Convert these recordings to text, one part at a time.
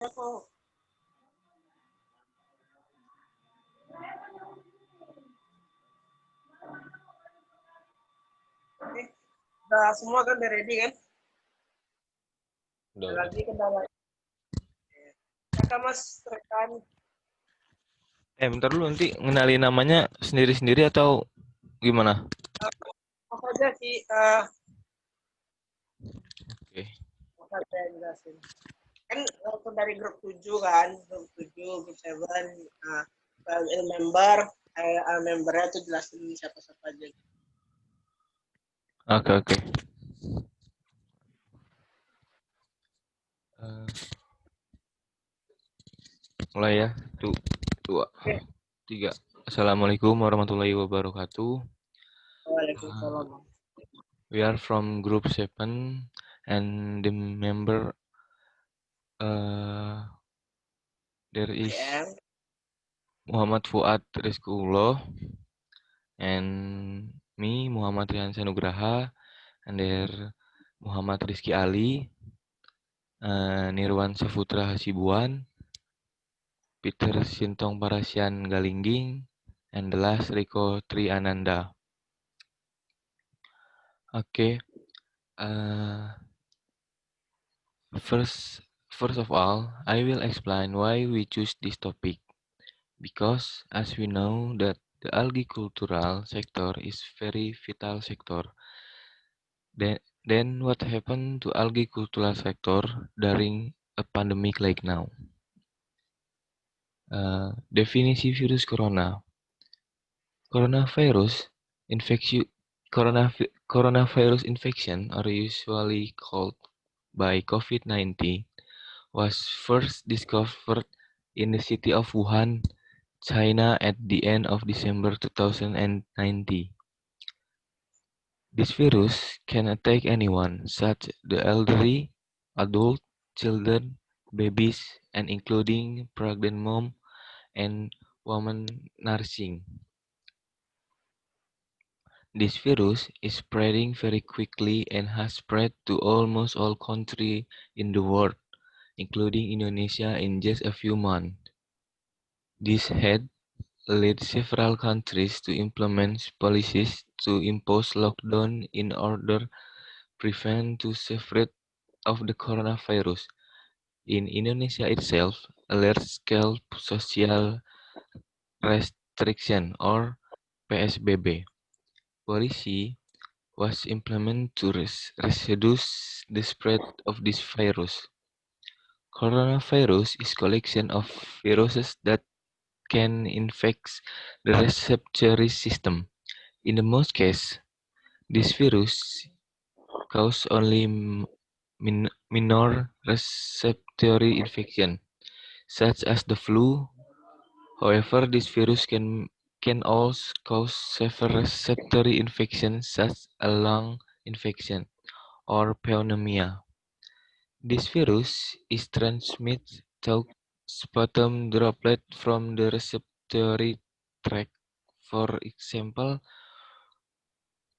kok. Oke, udah semua kan udah ready kan? Ada Udah. lagi kendala. Kakak Mas rekan Bentar dulu, nanti ngenalin namanya sendiri-sendiri atau gimana? apa aja sih? Oke. Apa aja yang jelasin? Kan waktu dari grup 7 kan, grup 7, grup 7. Nah, member, membernya tuh jelasin siapa-siapa aja. Oke, oke. Eh, mulai ya. Tuh, dua, Oke, tiga. Assalamualaikum warahmatullahi wabarakatuh. Uh, Waalaikumsalam. we are from group 7 and the member there is IM, Muhammad Fuad Rizkullah and me Muhammad Rian Nugraha and there Muhammad Rizky Ali, Nirwan Saputra Hasibuan, Peter Sintong Parasian Galingging, and the last Rico Triananda. Okay, uh, first, first of all, I will explain why we choose this topic. Because, as we know, that the agricultural sector is very vital sector. Then what happened to agricultural sector during a pandemic like now? Definisi virus corona. Coronavirus infection coronavirus infection are usually called by COVID-19 was first discovered in the city of Wuhan, China at the end of December 2019. This virus can attack anyone, such the elderly, adult, children, babies, and including pregnant mom and women nursing. This virus is spreading very quickly and has spread to almost all countries in the world, including Indonesia in just a few months. This had led several countries to implement policies to impose lockdown in order to prevent the spread of the coronavirus. In Indonesia itself, a large-scale social restriction or PSBB policy was implemented to reduce the spread of this virus. Coronavirus is collection of viruses that can infect the respiratory system. In the most cases, this virus cause only minor respiratory infection, such as the flu. However, this virus can also cause severe respiratory infections such as lung infection or pneumonia. This virus is transmitted through sputum droplet from the respiratory tract. For example,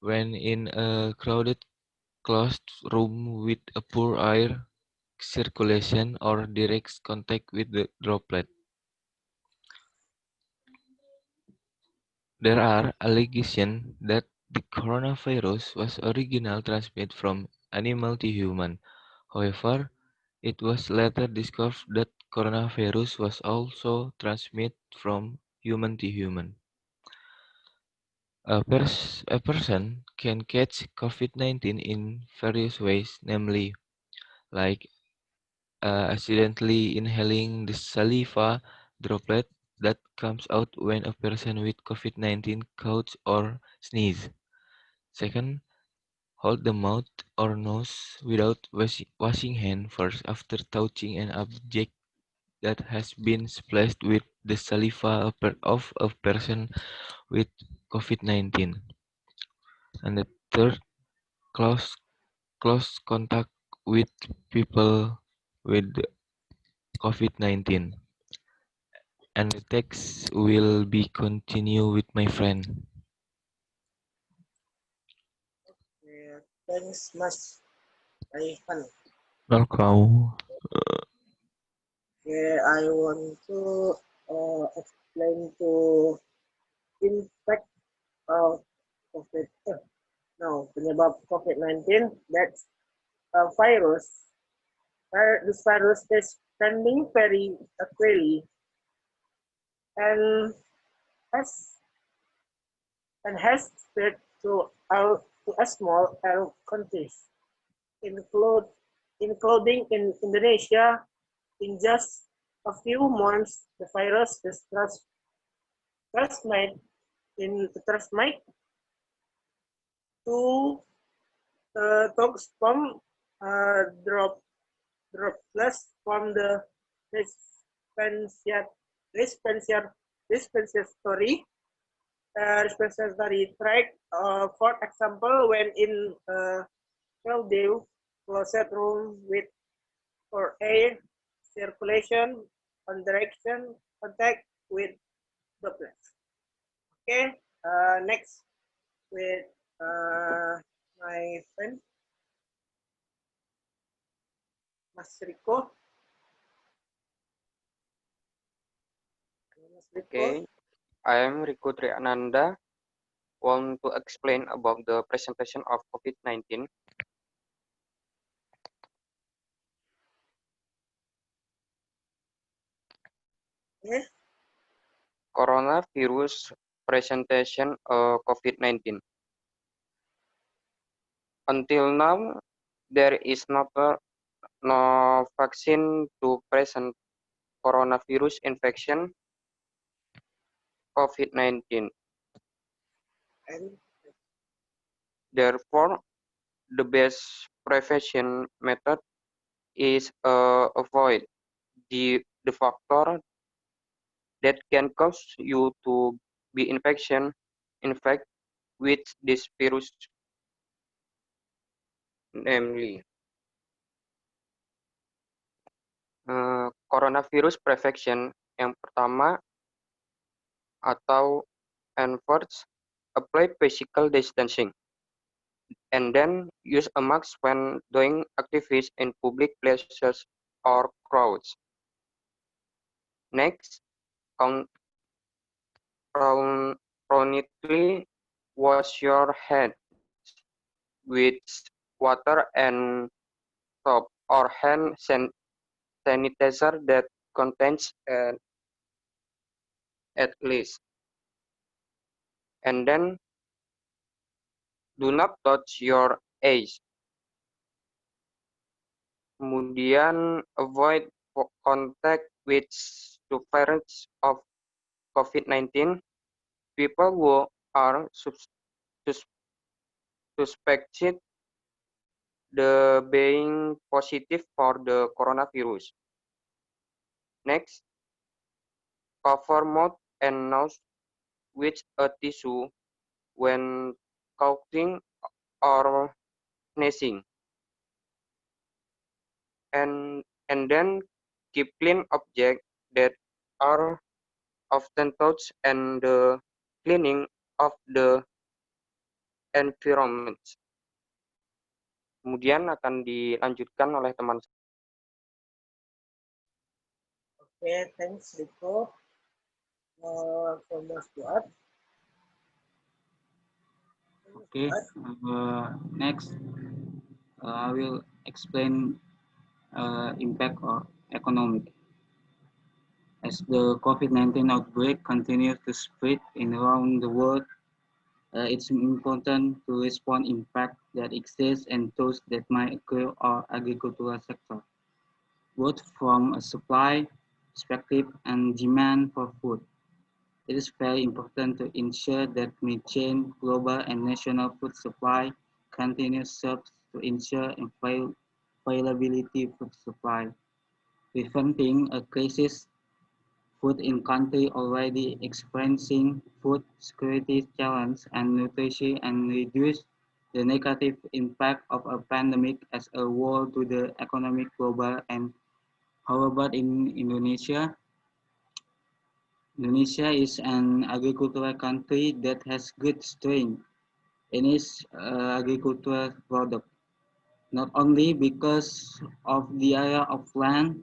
when in a crowded closed room with a poor air circulation or direct contact with the droplet. There are allegations that the coronavirus was originally transmitted from animal to human. However, it was later discovered that coronavirus was also transmitted from human to human. A person can catch COVID-19 in various ways, namely, like accidentally inhaling the saliva droplet that comes out when a person with COVID-19 coughs or sneezes. Second, hold the mouth or nose without washing hand first after touching an object that has been splashed with the saliva of a person with COVID-19. And the third, close close contact with people with COVID-19. And the text will be continue with my friend. Thanks Mas Raihan. Welcome. Okay, I want to explain to impact of COVID. No, penyebab COVID-19. That's a virus. This virus is spreading very quickly and has spread to a small countries, include including in Indonesia. In just a few months, the virus is transmitted transmit to talks from droplets from the dispensatory dispensatory dispensatory dispensatory tract. For example, when in crowded closet room with for air circulation on direction contact with droplets. Okay, next with my friend Mas Riko. Mas Riko. Okay, I am Riko Triananda. Want to explain about the presentation of COVID-19. Okay. Coronavirus presentation COVID-19. Until now, there is no vaccine to present coronavirus infection COVID-19. And Therefore, the best prevention method is avoid the factor that can cause you to be infect with this virus, namely coronavirus prevention. Yang pertama atau first, apply physical distancing, and then use a mask when doing activities in public places or crowds. Next, chronically wash your hands with water and soap or hand sanitizer that contains at least. And then do not touch your eyes. Kemudian avoid contact with sufferers of COVID-19, people who are suspected the being positive for the coronavirus. Next, cover mouth and nose with a tissue when coughing or sneezing. And then keep clean objects that are often touched and the cleaning of the environment. Kemudian akan dilanjutkan oleh teman. okay, thanks Riko for Mas Fuad. Okay, next I will explain impact of economic. As the COVID-19 outbreak continues to spread around the world, it's important to respond impact that exists and those that might occur our agricultural sector, both from a supply perspective and demand for food. It is very important to ensure that we chain global and national food supply continues serves to ensure availability food supply. Preventing a crisis food in country already experiencing food security challenge and nutrition and reduce the negative impact of a pandemic as a whole to the economic global. And however, in Indonesia is an agricultural country that has good strength in its agricultural product, not only because of the area of land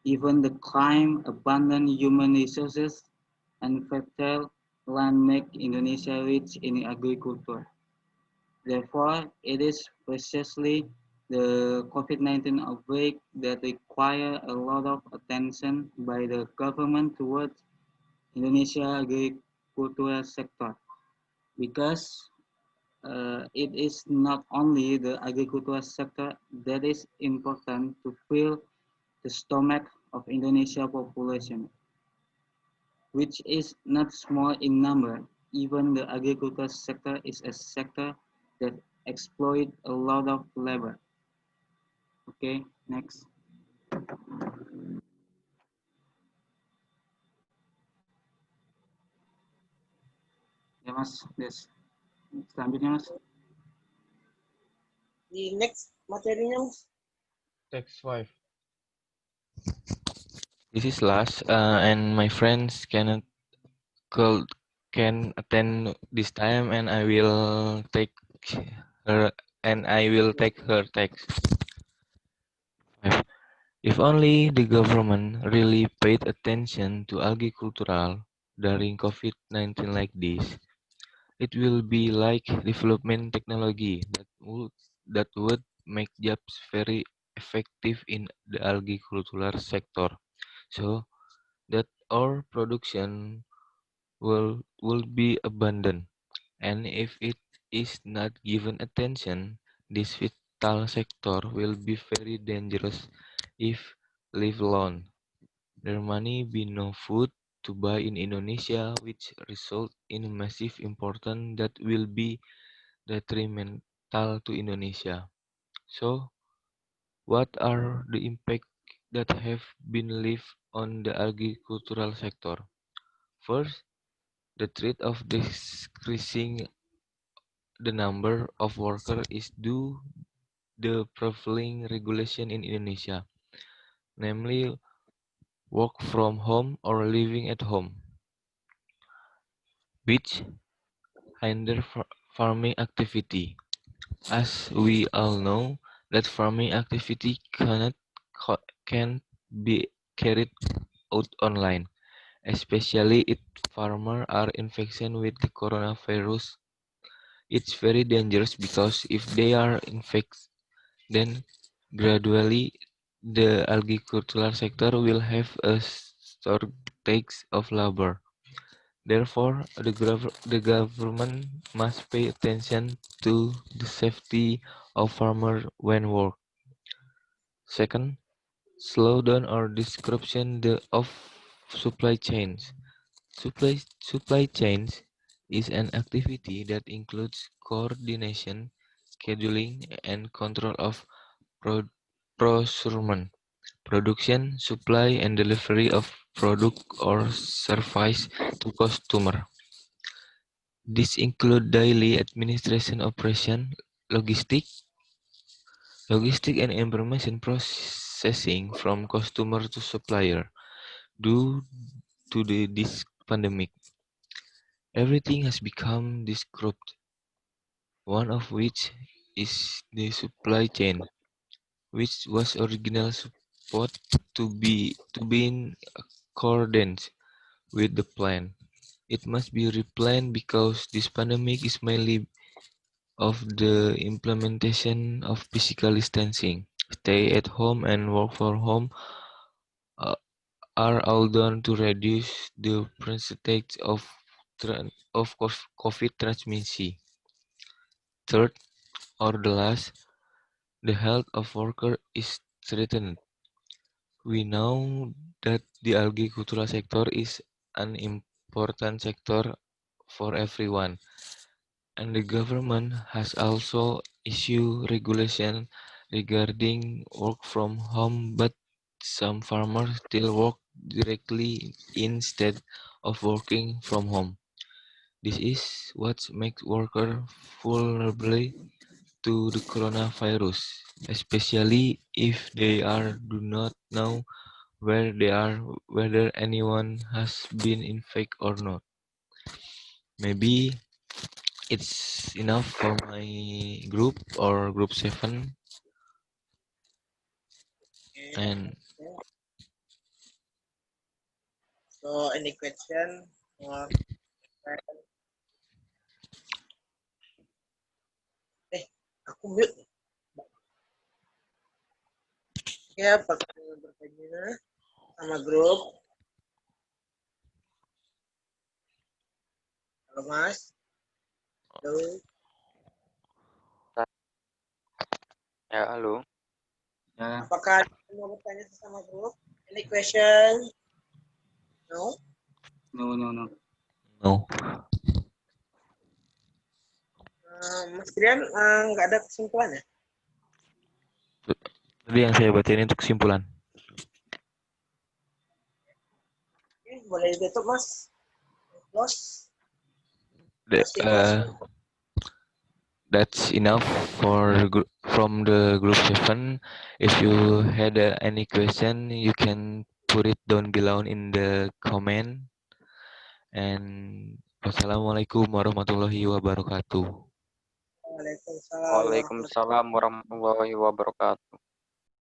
Even the crime, abundant human resources, and fertile land make Indonesia rich in agriculture. Therefore, it is precisely the COVID-19 outbreak that require a lot of attention by the government towards Indonesia agricultural sector, because it is not only the agricultural sector that is important to fill the stomach of Indonesia population, which is not small in number. Even the agricultural sector is a sector that exploit a lot of labor. Okay, next. Ya mas, selanjutnya mas. Di next materinya, Mas. Text 5. This is last, and my friends can attend this time, and I will take her text. If only the government really paid attention to agricultural during COVID-19 like this, it will be like development technology that would make jobs very effective in the agricultural sector, so that our production will be abundant. And if it is not given attention, this vital sector will be very dangerous if left alone. There may be no food to buy in Indonesia, which result in massive important that will be detrimental to Indonesia. So, what are the impact that have been left on the agricultural sector? First, the threat of decreasing the number of workers is due the prevailing regulation in Indonesia, namely work from home or living at home, which hinder farming activity. As we all know, that farming activity can be carried out online, especially if farmers are infected with the coronavirus. It's very dangerous because if they are infected, then gradually the agricultural sector will have a shortage of labor. Therefore, the government must pay attention to the safety of farmers when work. Second, slow down or disruption of supply chains. Supply chains is an activity that includes coordination, scheduling, and control of procurement, production, supply, and delivery of product or service to customer. This include daily administration operation, logistic and information processing from customer to supplier. Due to this pandemic, everything has become disrupted, one of which is the supply chain, which was originally supposed to be in accordance with the plan. It must be replanned because this pandemic is mainly of the implementation of physical distancing. Stay at home and work from home uh, are all done to reduce the percentage of COVID transmission. Third, or the last, the health of worker is threatened. We know that the agricultural sector is an important sector for everyone, and the government has also issued regulation regarding work from home, but some farmers still work directly instead of working from home. This is what makes workers vulnerable to the coronavirus, especially if they do not know where they are, whether anyone has been infected or not. Maybe it's enough for my group or group 7, and So any question? Aku mute. Ya, pakai bertanya sama grup. Halo Mas. Halo. Ya, halo. Ya, Apakah ada mau bertanya sama grup? Any question? No? no. No. Mas Trian nggak ada kesimpulan ya? Tadi yang saya bacain itu kesimpulan. Oke, boleh ditutup Mas. Close. The- Masih close. That's enough from the group 7. If you had any question, you can put it down below in the comment. And wassalamualaikum warahmatullahi wabarakatuh. Waalaikumsalam. Waalaikumsalam warahmatullahi wabarakatuh.